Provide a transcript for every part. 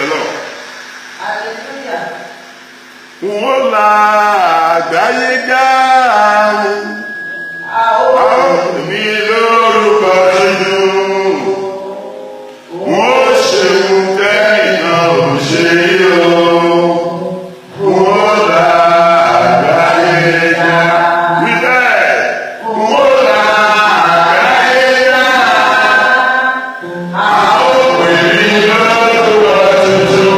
the Lord. Hallelujah. Wọ́n la àgbáyé já. Àwọn mi lórúkọ nínú. Wọ́n ṣeun tẹ́nìkan ò ṣe yó. Wọ́n la àgbáyé já. Wíbẹ̀, wọ́n la àgbáyé já. Àwọn mi lórúkọ nínú.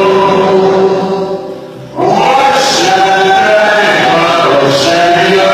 Wọ́n ṣeun tẹ́nìkan ò ṣe yó.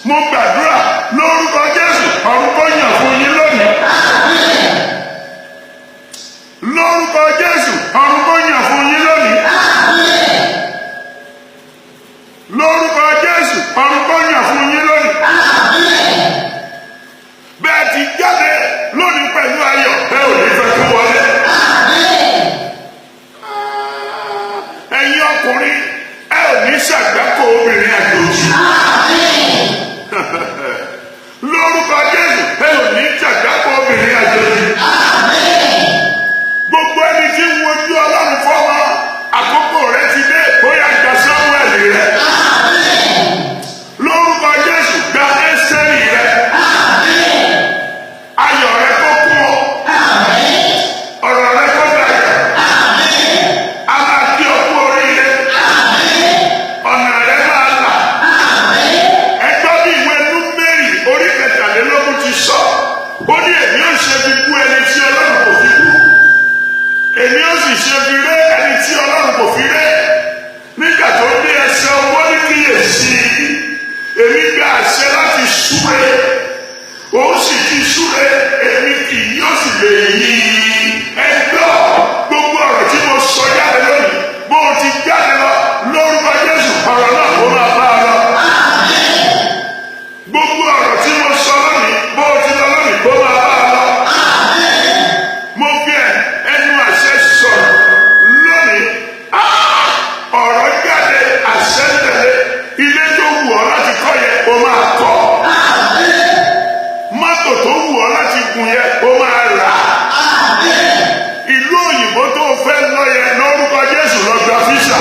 Mo gbàdúrà lórúkọ Jésù ọ̀run kó yàn fún yín lónìí. Lórúkọ Jésù ọ̀run kó yàn fún yín lónìí. Lórúkọ Jésù ọ̀run kó yàn fún yín lónìí. Bẹ́ẹ̀ ti jáde lónìí pẹ̀lú ayọ̀ ẹ ò ní fẹ́ kí wọlé. Ẹ̀yin ọkùnrin ẹ ò ní ṣàgbákò obìnrin àjòjì. Lórúkọ Jésù ẹ ò ní ṣàgbákò obìnrin àjòjì. Gbogbo ẹni tí ń wojú Ọlọ́run fọ́mọ àkókò rẹ ti dé bóyá gba Sámúẹ́lì rẹ. Lórúkọ Jésù gba Ẹ́sítérì rẹ. Ayọ̀ rẹ kó kún ọ. Ọ̀rọ̀ rẹ kó dayọ̀. A máa kí ọ kú oríire. Ọ̀nà rẹ máa là. Ẹgbẹ́ bí ìwé Númérì orí 13 ti sọ. Ó ní èmi ó ṣe fi kú ẹni tí Ọlọ́run kò fi kú. Èmi ó sì ṣe fi ré ẹni tí Ọlọ́run kò fi ré. Nígbà tó dé ẹsẹ̀ owó ní kíyèsí. Èmi gba àṣẹ láti súre. Òun sì ti súre. Èmi kì yóò sì lè yí. Ẹgbọ́ gbogbo ọ̀rọ̀ tí mo sọ jáde lónìí. Bó o ti jáde lọ lórúkọ Jésù ọ̀rọ̀ náà kó máa bá a lọ. Gbogbo ọ̀rọ̀ tí mo sọ lónìí. Bó o ti lọ lónìí kó máa bá a lọ. Mo fi ẹnu àṣẹ sọ̀rọ̀ lónìí. Ọ̀rọ̀ jáde àṣẹ tẹ̀lé. Ilé tó wù ọ́ láti kọ́ yẹ o máa kọ́. Mọ́tò tó wù ọ́ láti gùn yẹ o máa rà. Ìlú òyìnbó tó fẹ́ lọ yẹ lórúkọ Jésù lọ gba físà.